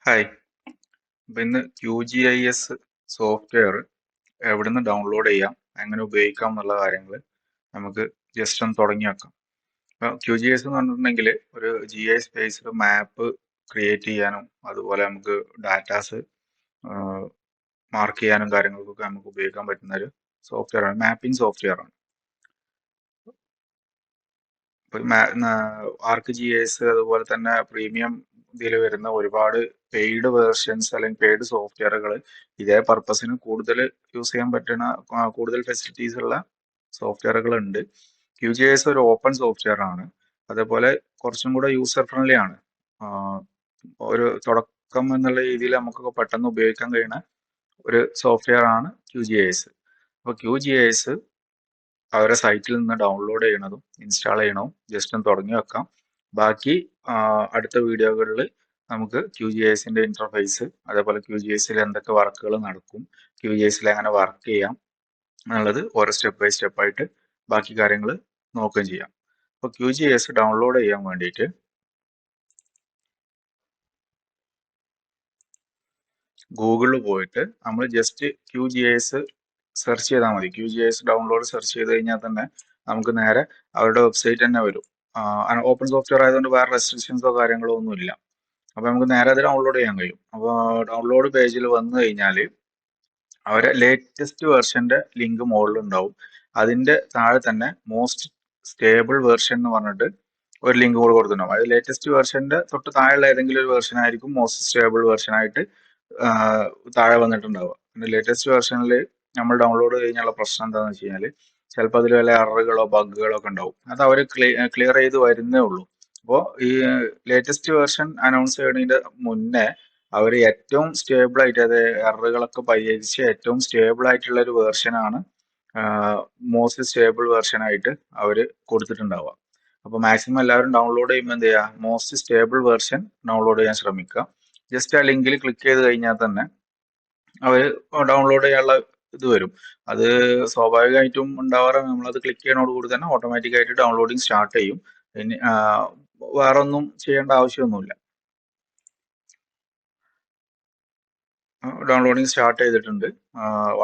Hi. അപ്പോൾ ഇന്ന് QGIS software എവിടുന്ന് ഡൗൺലോഡ് ചെയ്യാം, എങ്ങനെ ഉപയോഗിക്കാം എന്നുള്ള കാര്യങ്ങൾ നമുക്ക് ജസ്റ്റ് ഒന്ന് തുടങ്ങി വെക്കാം. അപ്പോൾ QGIS എന്ന് പറഞ്ഞിട്ടുണ്ടെങ്കിൽ ഒരു GI സ്പേസിൽ മാപ്പ് ക്രിയേറ്റ് ചെയ്യാനും അതുപോലെ നമുക്ക് ഡാറ്റാസ് മാർക്ക് ചെയ്യാനും കാര്യങ്ങൾക്കൊക്കെ നമുക്ക് ഉപയോഗിക്കാൻ പറ്റുന്ന ഒരു സോഫ്റ്റ്വെയർ ആണ്, മാപ്പിംഗ് സോഫ്റ്റ്വെയർ ആണ്. ഇപ്പോൾ ആർക്ക് GIS അതുപോലെ തന്നെ പ്രീമിയം ഇതിൽ വരുന്ന ഒരുപാട് പെയ്ഡ് വേർഷൻസ് അല്ലെങ്കിൽ പെയ്ഡ് സോഫ്റ്റ്വെയറുകൾ ഇതേ പർപ്പസിന് കൂടുതൽ യൂസ് ചെയ്യാൻ പറ്റുന്ന കൂടുതൽ ഫെസിലിറ്റീസ് ഉള്ള സോഫ്റ്റ്വെയറുകൾ ഉണ്ട്. QGIS ഒരു ഓപ്പൺ സോഫ്റ്റ്വെയർ ആണ്. അതേപോലെ കുറച്ചും കൂടെ യൂസർ ഫ്രണ്ട്ലി ആണ്. ഒരു തുടക്കം എന്നുള്ള രീതിയിൽ നമുക്കൊക്കെ പെട്ടെന്ന് ഉപയോഗിക്കാൻ കഴിയുന്ന ഒരു സോഫ്റ്റ്വെയർ ആണ് QGIS. അപ്പോൾ QGIS അവരെ സൈറ്റിൽ നിന്ന് ഡൗൺലോഡ് ചെയ്യണതും ഇൻസ്റ്റാൾ ചെയ്യണതും ജസ്റ്റ് ഒന്ന് തുടങ്ങി വെക്കാം. ബാക്കി അടുത്ത വീഡിയോകളിൽ നമുക്ക് QGISന്റെ ഇന്റർഫേസ് അതേപോലെ QGISൽ എന്തൊക്കെ വർക്കുകൾ നടക്കും, QGISൽ എങ്ങനെ വർക്ക് ചെയ്യാം എന്നുള്ളത് ഓരോ സ്റ്റെപ്പ് ബൈ സ്റ്റെപ്പ് ആയിട്ട് ബാക്കി കാര്യങ്ങൾ നോക്കുകയും ചെയ്യാം. അപ്പോൾ QGIS ഡൗൺലോഡ് ചെയ്യാൻ വേണ്ടിയിട്ട് ഗൂഗിളിൽ പോയിട്ട് നമ്മൾ ജസ്റ്റ് QGIS സെർച്ച് ചെയ്താൽ മതി. QGIS ഡൗൺലോഡ് സെർച്ച് ചെയ്ത് കഴിഞ്ഞാൽ തന്നെ നമുക്ക് നേരെ അവരുടെ വെബ്സൈറ്റ് തന്നെ വരും. ഓപ്പൺ സോഫ്റ്റ്വെയർ ആയതുകൊണ്ട് വേറെ റെസ്ട്രിക്ഷൻസോ കാര്യങ്ങളോ ഒന്നും ഇല്ല. അപ്പോൾ നമുക്ക് നേരെ അത് ഡൗൺലോഡ് ചെയ്യാൻ കഴിയും. അപ്പോൾ ഡൗൺലോഡ് പേജിൽ വന്നു കഴിഞ്ഞാൽ അവരെ ലേറ്റസ്റ്റ് വെർഷന്റെ ലിങ്ക് മുകളിൽ ഉണ്ടാവും. അതിന്റെ താഴെ തന്നെ മോസ്റ്റ് സ്റ്റേബിൾ വെർഷൻ എന്ന് പറഞ്ഞിട്ട് ഒരു ലിങ്ക് കൂടെ കൊടുത്തിട്ടുണ്ടാവും. അത് ലേറ്റസ്റ്റ് വെർഷന്റെ തൊട്ട് താഴെയുള്ള ഏതെങ്കിലും ഒരു വെർഷൻ ആയിരിക്കും മോസ്റ്റ് സ്റ്റേബിൾ വെർഷൻ ആയിട്ട് താഴെ വന്നിട്ടുണ്ടാവുക. പിന്നെ ലേറ്റസ്റ്റ് വെർഷനിൽ നമ്മൾ ഡൗൺലോഡ് കഴിഞ്ഞുള്ള പ്രശ്നം എന്താണെന്ന് വെച്ച് കഴിഞ്ഞാൽ ചിലപ്പോൾ അതിൽ വല്ല എററുകളോ ബഗ്ഗുകളോ ഒക്കെ ഉണ്ടാവും. അത് അവർ ക്ലിയർ ചെയ്ത് വരുന്നേ ഉള്ളൂ. അപ്പോൾ ഈ ലേറ്റസ്റ്റ് വെർഷൻ അനൗൺസ് ചെയ്യുന്നതിന്റെ മുന്നേ അവർ ഏറ്റവും സ്റ്റേബിൾ ആയിട്ട്, അത് എററുകളൊക്കെ പരിഹരിച്ച് ഏറ്റവും സ്റ്റേബിൾ ആയിട്ടുള്ള ഒരു വെർഷനാണ് മോസ്റ്റ് സ്റ്റേബിൾ വെർഷൻ ആയിട്ട് അവർ കൊടുത്തിട്ടുണ്ടാവുക. അപ്പോൾ മാക്സിമം എല്ലാവരും ഡൗൺലോഡ് ചെയ്യുമ്പോൾ എന്ത് ചെയ്യുക, മോസ്റ്റ് സ്റ്റേബിൾ വെർഷൻ ഡൗൺലോഡ് ചെയ്യാൻ ശ്രമിക്കുക. ജസ്റ്റ് ആ ലിങ്കിൽ ക്ലിക്ക് ചെയ്ത് കഴിഞ്ഞാൽ തന്നെ അവർ ഡൗൺലോഡ് ചെയ്യാനുള്ള ഇത് വരും. അത് സ്വാഭാവികമായിട്ടും ഉണ്ടാവാറ് നമ്മളത് ക്ലിക്ക് ചെയ്യുന്നതോട് കൂടി തന്നെ ഓട്ടോമാറ്റിക് ആയിട്ട് ഡൗൺലോഡിങ് സ്റ്റാർട്ട് ചെയ്യും. ഇനി വേറെ ഒന്നും ചെയ്യേണ്ട ആവശ്യമൊന്നുമില്ല. ഡൗൺലോഡിങ് സ്റ്റാർട്ട് ചെയ്തിട്ടുണ്ട്.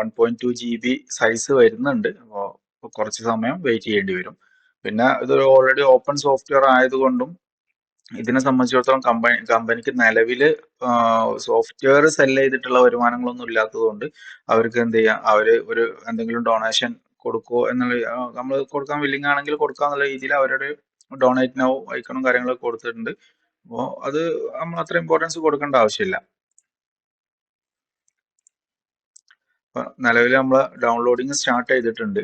1.2 GB സൈസ് വരുന്നുണ്ട്. അപ്പോൾ കുറച്ച് സമയം വെയിറ്റ് ചെയ്യേണ്ടി വരും. പിന്നെ ഇതൊരു ഓൾറെഡി ഓപ്പൺ സോഫ്റ്റ്വെയർ ആയതുകൊണ്ടും ഇതിനെ സംബന്ധിച്ചിടത്തോളം കമ്പനിക്ക് നിലവിൽ സോഫ്റ്റ്വെയർ സെല് ചെയ്തിട്ടുള്ള വരുമാനങ്ങളൊന്നും ഇല്ലാത്തത് കൊണ്ട് അവർക്ക് എന്ത് ചെയ്യാം, അവർ ഒരു എന്തെങ്കിലും ഡൊണേഷൻ കൊടുക്കുമോ എന്നുള്ള, നമ്മൾ കൊടുക്കാൻ വില്ലിങ് ആണെങ്കിൽ കൊടുക്കാന്നുള്ള രീതിയിൽ അവരുടെ ഡൊണേറ്റ് നൗ ഐക്കണും കാര്യങ്ങളൊക്കെ കൊടുത്തിട്ടുണ്ട്. അപ്പോൾ അത് നമ്മൾ അത്ര ഇമ്പോർട്ടൻസ് കൊടുക്കേണ്ട ആവശ്യമില്ല. നിലവിൽ നമ്മൾ ഡൗൺലോഡിങ് സ്റ്റാർട്ട് ചെയ്തിട്ടുണ്ട്.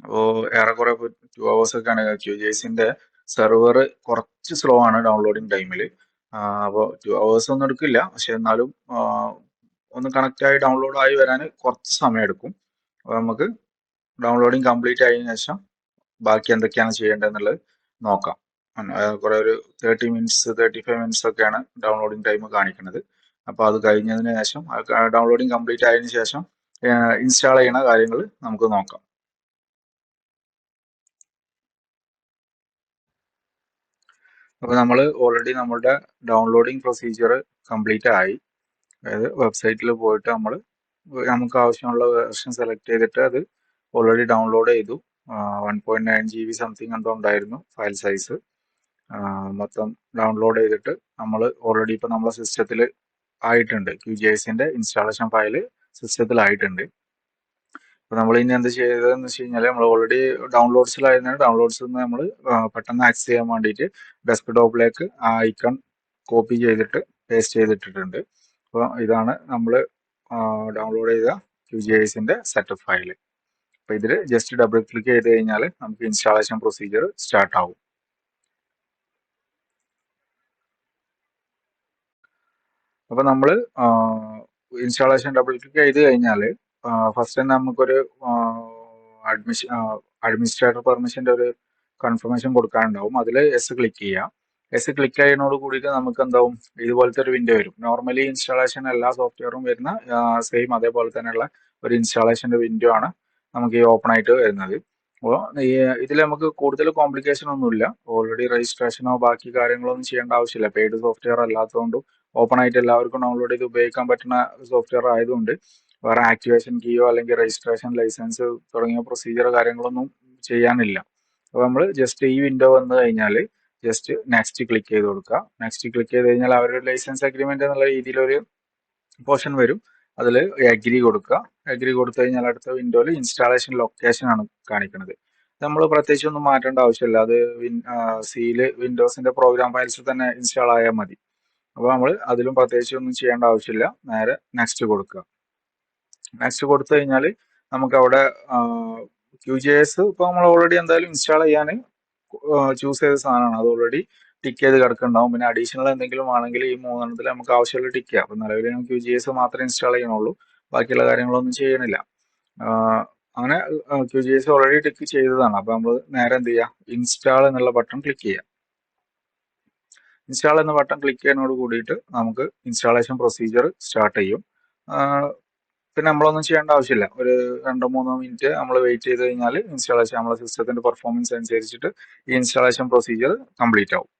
അപ്പോൾ ഏറെക്കുറെ 2 hours ഒക്കെയാണ്. QGISന്റെ സെർവർ കുറച്ച് സ്ലോ ആണ് ഡൗൺലോഡിങ് ടൈമിൽ. അപ്പോൾ 2 hours ഒന്നും എടുക്കില്ല, പക്ഷെ എന്നാലും ഒന്ന് കണക്റ്റ് ആയി ഡൗൺലോഡ് ആയി വരാൻ കുറച്ച് സമയം എടുക്കും. അപ്പോൾ നമുക്ക് ഡൗൺലോഡിങ് കംപ്ലീറ്റ് ആയതിനു ശേഷം ബാക്കി എന്തൊക്കെയാണ് ചെയ്യേണ്ടതെന്നുള്ളത് നോക്കാം. കുറെ ഒരു 30 minutes 35 minutes ഒക്കെയാണ് ഡൗൺലോഡിങ് ടൈം കാണിക്കുന്നത്. അപ്പോൾ അത് കഴിഞ്ഞതിന് ശേഷം ഡൗൺലോഡിങ് കംപ്ലീറ്റ് ആയതിനു ശേഷം ഇൻസ്റ്റാൾ ചെയ്യുന്ന കാര്യങ്ങൾ നമുക്ക് നോക്കാം. അപ്പോൾ നമ്മൾ ഓൾറെഡി നമ്മളുടെ ഡൗൺലോഡിങ് പ്രൊസീജിയർ കംപ്ലീറ്റ് ആയി. അതായത് വെബ്സൈറ്റിൽ പോയിട്ട് നമുക്ക് ആവശ്യമുള്ള വെർഷൻ സെലക്ട് ചെയ്തിട്ട് അത് ഓൾറെഡി ഡൗൺലോഡ് ചെയ്തു. 1.9 GB സംതിങ് എന്തോ ഉണ്ടായിരുന്നു ഫയൽ സൈസ്. മൊത്തം ഡൗൺലോഡ് ചെയ്തിട്ട് നമ്മൾ ഓൾറെഡി ഇപ്പോൾ നമ്മളെ സിസ്റ്റത്തിൽ ആയിട്ടുണ്ട്. QGISന്റെ ഇൻസ്റ്റാളേഷൻ ഫയൽ സിസ്റ്റത്തിലായിട്ടുണ്ട്. അപ്പോൾ നമ്മൾ ഇനി എന്ത് ചെയ്തതെന്ന് വെച്ച് കഴിഞ്ഞാൽ, നമ്മൾ ഓൾറെഡി ഡൗൺലോഡ്സിലായിരുന്ന ഡൗൺലോഡ്സിൽ നിന്ന് നമ്മൾ പെട്ടെന്ന് ആക്സസ് ചെയ്യാൻ വേണ്ടിയിട്ട് ഡെസ്ക്ടോപ്പിലേക്ക് ആ ഐക്കൺ കോപ്പി ചെയ്തിട്ട് പേസ്റ്റ് ചെയ്തിട്ടിട്ടുണ്ട്. അപ്പോൾ ഇതാണ് നമ്മൾ ഡൗൺലോഡ് ചെയ്ത QGISന്റെ സെറ്റപ്പ് ഫയൽ. അപ്പോൾ ഇതിൽ ജസ്റ്റ് ഡബിൾ ക്ലിക്ക് ചെയ്ത് കഴിഞ്ഞാൽ നമുക്ക് ഇൻസ്റ്റാളേഷൻ പ്രൊസീജിയർ സ്റ്റാർട്ട് ആവും. അപ്പോൾ നമ്മൾ ഇൻസ്റ്റാളേഷൻ ഡബിൾ ക്ലിക്ക് ചെയ്ത് കഴിഞ്ഞാൽ ഫസ്റ്റ് തന്നെ നമുക്കൊരു അഡ്മിനിസ്ട്രേറ്റർ പെർമിഷൻ്റെ ഒരു കൺഫർമേഷൻ കൊടുക്കാനുണ്ടാവും. അതിൽ എസ് ക്ലിക്ക് ചെയ്യാം. എസ് ക്ലിക്ക് ചെയ്യുന്നതോട് കൂടിയിട്ട് നമുക്ക് എന്താവും, ഇതുപോലത്തെ ഒരു വിൻഡോ വരും. നോർമലി ഇൻസ്റ്റാളേഷൻ എല്ലാ സോഫ്റ്റ്വെയറും വരുന്ന സെയിം അതേപോലെ തന്നെയുള്ള ഒരു ഇൻസ്റ്റാളേഷൻ്റെ വിൻഡോ ആണ് നമുക്ക് ഈ ഓപ്പൺ ആയിട്ട് വരുന്നത്. അപ്പോൾ ഇതിൽ നമുക്ക് കൂടുതൽ കോംപ്ലിക്കേഷൻ ഒന്നുമില്ല. ഓൾറെഡി രജിസ്ട്രേഷനോ ബാക്കി കാര്യങ്ങളോ ഒന്നും ചെയ്യേണ്ട ആവശ്യമില്ല. പെയ്ഡ് സോഫ്റ്റ്വെയർ അല്ലാത്തതുകൊണ്ടും ഓപ്പൺ ആയിട്ട് എല്ലാവർക്കും ഡൗൺലോഡ് ചെയ്ത് ഉപയോഗിക്കാൻ പറ്റുന്ന സോഫ്റ്റ്വെയർ ആയതുകൊണ്ട് വേറെ ആക്ടിവേഷൻ കീയോ അല്ലെങ്കിൽ രജിസ്ട്രേഷൻ ലൈസൻസ് തുടങ്ങിയ പ്രൊസീജിയർ കാര്യങ്ങളൊന്നും ചെയ്യാനില്ല. അപ്പോൾ നമ്മൾ ജസ്റ്റ് ഈ വിൻഡോ വന്നു കഴിഞ്ഞാൽ ജസ്റ്റ് നെക്സ്റ്റ് ക്ലിക്ക് ചെയ്ത് കൊടുക്കുക. നെക്സ്റ്റ് ക്ലിക്ക് ചെയ്ത് കഴിഞ്ഞാൽ അവരുടെ ലൈസൻസ് അഗ്രിമെന്റ് എന്നുള്ള രീതിയിൽ ഒരു പോർഷൻ വരും. അതിൽ അഗ്രി കൊടുക്കുക. അഗ്രി കൊടുത്തു കഴിഞ്ഞാൽ അടുത്ത വിൻഡോയിൽ ഇൻസ്റ്റാളേഷൻ ലൊക്കേഷൻ ആണ് കാണിക്കുന്നത്. നമ്മൾ പ്രത്യേകിച്ച് ഒന്നും മാറ്റേണ്ട ആവശ്യമില്ല. അത് സീല് വിൻഡോസിന്റെ പ്രോഗ്രാം ഫയൽസിൽ തന്നെ ഇൻസ്റ്റാൾ ആയാൽ മതി. അപ്പോൾ നമ്മൾ അതിലും പ്രത്യേകിച്ച് ഒന്നും ചെയ്യേണ്ട ആവശ്യമില്ല. നേരെ നെക്സ്റ്റ് കൊടുക്കുക. നെക്സ്റ്റ് കൊടുത്തു കഴിഞ്ഞാൽ നമുക്ക് അവിടെ QGIS ഇപ്പോൾ നമ്മൾ ഓൾറെഡി എന്തായാലും ഇൻസ്റ്റാൾ ചെയ്യാൻ ചൂസ് ചെയ്ത സാധനമാണ്. അത് ഓൾറെഡി ടിക്ക് ചെയ്ത് കിടക്കുന്നുണ്ടാവും. പിന്നെ അഡീഷണൽ എന്തെങ്കിലും ആണെങ്കിൽ ഈ മൂന്നെണ്ണത്തിൽ നമുക്ക് ആവശ്യമുള്ള ടിക്ക് ചെയ്യാം. അപ്പം നിലവിൽ ഞാൻ QGIS മാത്രമേ ഇൻസ്റ്റാൾ ചെയ്യണുള്ളൂ. ബാക്കിയുള്ള കാര്യങ്ങളൊന്നും ചെയ്യണില്ല. അങ്ങനെ QGIS ഓൾറെഡി ടിക്ക് ചെയ്തതാണ്. അപ്പോൾ നമ്മൾ നേരെ എന്ത് ചെയ്യുക, ഇൻസ്റ്റാൾ എന്നുള്ള ബട്ടൺ ക്ലിക്ക് ചെയ്യുക. ഇൻസ്റ്റാൾ എന്ന ബട്ടൺ ക്ലിക്ക് ചെയ്യുന്നതോട് കൂടിയിട്ട് നമുക്ക് ഇൻസ്റ്റാളേഷൻ പ്രൊസീജിയർ സ്റ്റാർട്ട് ചെയ്യും. പിന്നെ നമ്മളൊന്നും ചെയ്യേണ്ട ആവശ്യമില്ല. ഒരു 2-3 മിനിറ്റ് നമ്മൾ വെയിറ്റ് ചെയ്ത് കഴിഞ്ഞാൽ ഇൻസ്റ്റാളേഷൻ നമ്മുടെ സിസ്റ്റത്തിന്റെ പെർഫോമൻസ് അനുസരിച്ചിട്ട് ഈ ഇൻസ്റ്റാളേഷൻ പ്രൊസീജിയർ കംപ്ലീറ്റ് ആവും.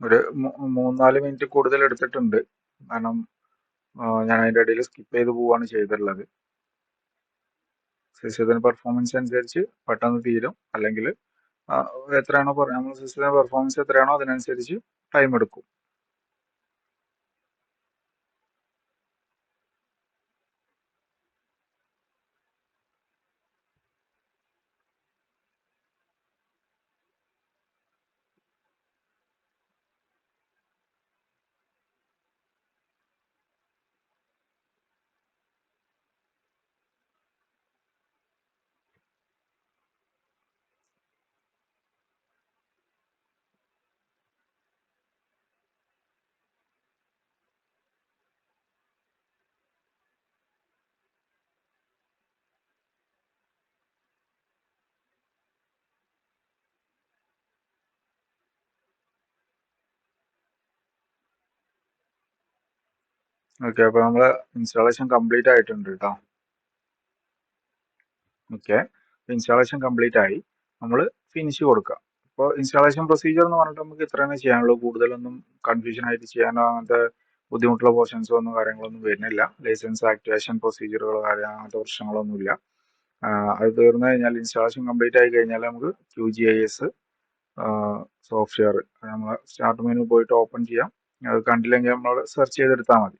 ഒരു 3-4 മിനിറ്റ് കൂടുതൽ എടുത്തിട്ടുണ്ട്. കാരണം ഞാൻ അതിൻ്റെ ഇടയിൽ സ്കിപ്പ് ചെയ്ത് പോവുകയാണ് ചെയ്തിട്ടുള്ളത്. സിസ്റ്റത്തിന് പെർഫോമൻസ് അനുസരിച്ച് പെട്ടെന്ന് തീരും. അല്ലെങ്കിൽ എത്രയാണോ നമ്മുടെ സിസ്റ്റത്തിന്റെ പെർഫോമൻസ് എത്രയാണോ അതിനനുസരിച്ച് ടൈം എടുക്കും. ഓക്കെ, അപ്പോൾ നമ്മളെ ഇൻസ്റ്റാളേഷൻ കംപ്ലീറ്റ് ആയിട്ടുണ്ട് കേട്ടോ. ഓക്കെ, ഇൻസ്റ്റാളേഷൻ കംപ്ലീറ്റ് ആയി. നമ്മൾ ഫിനിഷ് കൊടുക്കുക. ഇപ്പോൾ ഇൻസ്റ്റാളേഷൻ പ്രൊസീജിയർ എന്ന് പറഞ്ഞിട്ട് നമുക്ക് ഇത്രയാണ് ചെയ്യാനുള്ളൂ. കൂടുതലൊന്നും കൺഫ്യൂഷൻ ആയിട്ട് ചെയ്യാനോ അങ്ങനത്തെ ബുദ്ധിമുട്ടുള്ള പോർഷൻസോ ഒന്നും കാര്യങ്ങളൊന്നും വരുന്നില്ല. ലൈസൻസ് ആക്ടിവേഷൻ പ്രൊസീജിയറുകളോ അങ്ങനത്തെ പ്രശ്നങ്ങളൊന്നുമില്ല. അത് തീർന്നു കഴിഞ്ഞാൽ ഇൻസ്റ്റാളേഷൻ കംപ്ലീറ്റ് ആയി കഴിഞ്ഞാൽ നമുക്ക് QGIS സോഫ്റ്റ്വെയർ നമ്മൾ സ്റ്റാർട്ട് മെനു പോയിട്ട് ഓപ്പൺ ചെയ്യാം. അത് കണ്ടില്ലെങ്കിൽ നമ്മൾ സെർച്ച് ചെയ്തെടുത്താൽ മതി.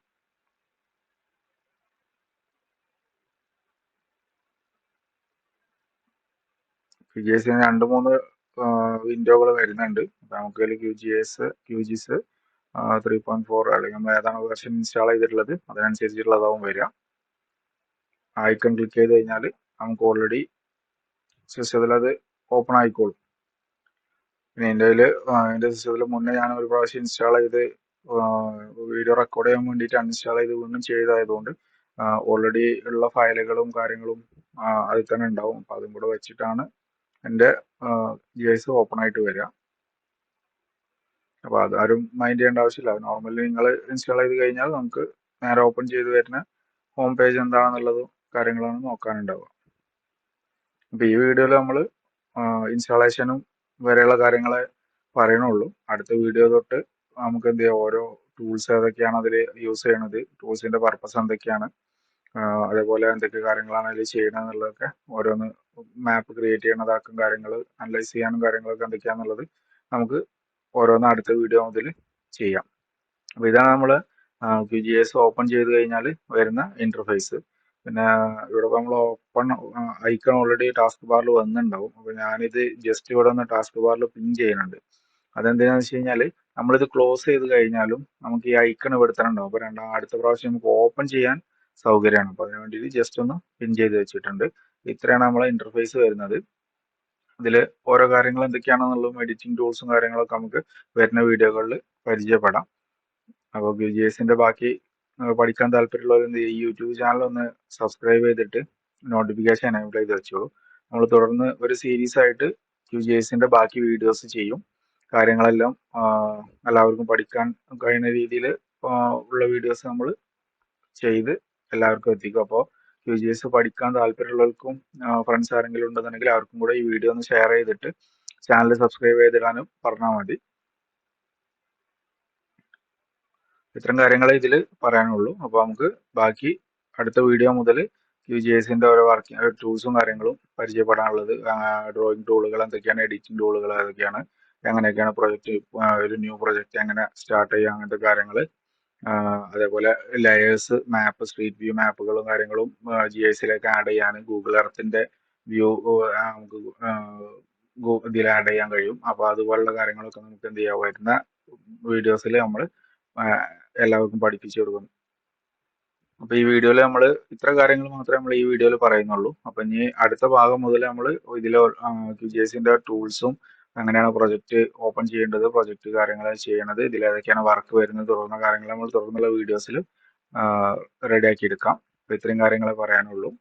QGIS 2-3 വിൻഡോകൾ വരുന്നുണ്ട്. അപ്പോൾ നമുക്ക് അതിൽ QGIS 3.4 അല്ലെങ്കിൽ നമ്മൾ ഏതാണ് വെർഷൻ ഇൻസ്റ്റാൾ ചെയ്തിട്ടുള്ളത് അതിനനുസരിച്ചുള്ളതാവും വരിക. ഐക്കൺ ക്ലിക്ക് ചെയ്ത് കഴിഞ്ഞാൽ നമുക്ക് ഓൾറെഡി സിസ്റ്റത്തിൽ അത് ഓപ്പൺ ആയിക്കോളും. പിന്നെ എൻ്റെ സിസ്റ്റത്തിൽ മുന്നേ ഞാൻ ഒരു പ്രാവശ്യം ഇൻസ്റ്റാൾ ചെയ്ത് വീഡിയോ റെക്കോർഡ് ചെയ്യാൻ വേണ്ടിയിട്ട് അൺഇൻസ്റ്റാൾ ചെയ്ത് വീണ്ടും ചെയ്തതായതുകൊണ്ട് ഓൾറെഡി ഉള്ള ഫയലുകളും കാര്യങ്ങളും അതിൽ തന്നെ ഉണ്ടാവും. അപ്പോൾ അതും കൂടെ വെച്ചിട്ടാണ് എൻ്റെ GIS ഓപ്പൺ ആയിട്ട് വരിക. അപ്പോൾ അതാരും മൈൻഡ് ചെയ്യേണ്ട ആവശ്യമില്ല. നോർമലി നിങ്ങൾ ഇൻസ്റ്റാൾ ചെയ്ത് കഴിഞ്ഞാൽ നമുക്ക് നേരെ ഓപ്പൺ ചെയ്ത് വരുന്ന ഹോം പേജ് എന്താണെന്നുള്ളതും കാര്യങ്ങളാണ് നോക്കാനുണ്ടാവുക. അപ്പോൾ ഈ വീഡിയോയിൽ നമ്മൾ ഇൻസ്റ്റാളേഷനും വരെയുള്ള കാര്യങ്ങളെ പറയണുള്ളൂ. അടുത്ത വീഡിയോ തൊട്ട് നമുക്ക് എന്ത് ചെയ്യാം, ഓരോ ടൂൾസ് ഏതൊക്കെയാണ് അതിൽ യൂസ് ചെയ്യണത്, ടൂൾസിന്റെ പർപ്പസ് എന്തൊക്കെയാണ്, അതേപോലെ എന്തൊക്കെ കാര്യങ്ങളാണ് അതിൽ ചെയ്യണത് എന്നുള്ളതൊക്കെ ഓരോന്ന് മാപ്പ് ക്രിയേറ്റ് ചെയ്യണതാക്കും കാര്യങ്ങൾ അനലൈസ് ചെയ്യാനും കാര്യങ്ങളൊക്കെ എന്തൊക്കെയാണെന്നുള്ളത് നമുക്ക് ഓരോന്ന് അടുത്ത വീഡിയോ മുതൽ ചെയ്യാം. അപ്പോൾ ഇതാണ് നമ്മൾ QGIS ഓപ്പൺ ചെയ്ത് കഴിഞ്ഞാൽ വരുന്ന ഇന്റർഫേസ്. പിന്നെ ഇവിടെ നമ്മൾ ഓപ്പൺ ഐക്കൺ ഓൾറെഡി ടാസ്ക് ബാറിൽ വന്നിട്ടുണ്ടാവും. അപ്പോൾ ഞാനിത് ജസ്റ്റ് ഇവിടെ ഒന്ന് ടാസ്ക് ബാറിൽ പിൻ ചെയ്യുന്നുണ്ട്. അതെന്തിനാന്ന് വെച്ച് കഴിഞ്ഞാൽ നമ്മളിത് ക്ലോസ് ചെയ്ത് കഴിഞ്ഞാലും നമുക്ക് ഈ ഐക്കൺ ഇവിടെ തന്നെ ഉണ്ടാവും. അപ്പോൾ അടുത്ത പ്രാവശ്യം നമുക്ക് ഓപ്പൺ ചെയ്യാൻ സൗകര്യമാണ്. അപ്പോൾ അതിന് വേണ്ടിയിട്ട് ജസ്റ്റ് ഒന്ന് പിൻ ചെയ്ത് വെച്ചിട്ടുണ്ട്. ഇത്രയാണ് നമ്മളെ ഇന്റർഫേസ് വരുന്നത്. ഇതിൽ ഓരോ കാര്യങ്ങൾ എന്തൊക്കെയാണെന്നുള്ളതും എഡിറ്റിംഗ് ടൂൾസും കാര്യങ്ങളൊക്കെ നമുക്ക് വരുന്ന വീഡിയോകളിൽ പരിചയപ്പെടാം. അപ്പോൾ QGISന്റെ ബാക്കി പഠിക്കാൻ താല്പര്യമുള്ളവർ എന്ത് ചെയ്യും, ഈ യൂട്യൂബ് ചാനൽ ഒന്ന് സബ്സ്ക്രൈബ് ചെയ്തിട്ട് നോട്ടിഫിക്കേഷൻ എനേബിൾ ചെയ്ത് വെച്ചോളൂ. നമ്മൾ തുടർന്ന് ഒരു സീരീസ് ആയിട്ട് QGISന്റെ ബാക്കി വീഡിയോസ് ചെയ്യും. കാര്യങ്ങളെല്ലാം എല്ലാവർക്കും പഠിക്കാൻ കഴിയുന്ന രീതിയിൽ ഉള്ള വീഡിയോസ് നമ്മൾ ചെയ്ത് എല്ലാവർക്കും എത്തിക്കും. അപ്പോൾ QGIS പഠിക്കാൻ താല്പര്യമുള്ളവർക്കും ഫ്രണ്ട്സ് ആരെങ്കിലും ഉണ്ടെന്നുണ്ടെങ്കിൽ അവർക്കും കൂടെ ഈ വീഡിയോ ഒന്ന് ഷെയർ ചെയ്തിട്ട് ചാനൽ സബ്സ്ക്രൈബ് ചെയ്തിടാനും പറഞ്ഞാൽ മതി. ഇത്തരം കാര്യങ്ങളെ ഇതിൽ പറയാനുള്ളൂ. അപ്പോൾ നമുക്ക് ബാക്കി അടുത്ത വീഡിയോ മുതൽ QGISന്റെ ഓരോ വർക്കിംഗ് ടൂൾസും കാര്യങ്ങളും പരിചയപ്പെടാനുള്ളത്, ഡ്രോയിങ് ടൂളുകൾ എന്തൊക്കെയാണ്, എഡിറ്റിംഗ് ടൂളുകൾ ഏതൊക്കെയാണ്, എങ്ങനെയൊക്കെയാണ് പ്രൊജക്റ്റ്, ഒരു ന്യൂ പ്രൊജക്റ്റ് എങ്ങനെ സ്റ്റാർട്ട് ചെയ്യുക, അങ്ങനത്തെ കാര്യങ്ങൾ, അതേപോലെ ലെയേഴ്സ്, മാപ്പ്, സ്ട്രീറ്റ് വ്യൂ മാപ്പുകളും കാര്യങ്ങളും GISലേക്ക് ആഡ് ചെയ്യാൻ ഗൂഗിൾ എർത്തിന്റെ വ്യൂ നമുക്ക് ഇതിൽ ആഡ് ചെയ്യാൻ കഴിയും. അപ്പോൾ അതുപോലുള്ള കാര്യങ്ങളൊക്കെ നമുക്ക് എന്ത് ചെയ്യാൻ വരുന്ന വീഡിയോസിൽ നമ്മൾ എല്ലാവർക്കും പഠിപ്പിച്ചു കൊടുക്കുന്നു. അപ്പോൾ ഈ വീഡിയോയിൽ നമ്മൾ ഇത്ര കാര്യങ്ങൾ മാത്രമേ നമ്മൾ ഈ വീഡിയോയിൽ പറയുന്നുള്ളൂ. അപ്പോൾ ഇനി അടുത്ത ഭാഗം മുതൽ നമ്മൾ ഇതിൽ QGISന്റെ ടൂൾസും എങ്ങനെയാണ് പ്രൊജക്റ്റ് ഓപ്പൺ ചെയ്യേണ്ടത്, പ്രൊജക്റ്റ് കാര്യങ്ങൾ ചെയ്യണത്, ഇതിലേതൊക്കെയാണ് വർക്ക് വരുന്നത് തുടർന്ന കാര്യങ്ങൾ നമ്മൾ തുടർന്നുള്ള വീഡിയോസിൽ റെഡിയാക്കി എടുക്കാം. അപ്പോൾ ഇത്രയും കാര്യങ്ങളെ പറയാനുള്ളൂ.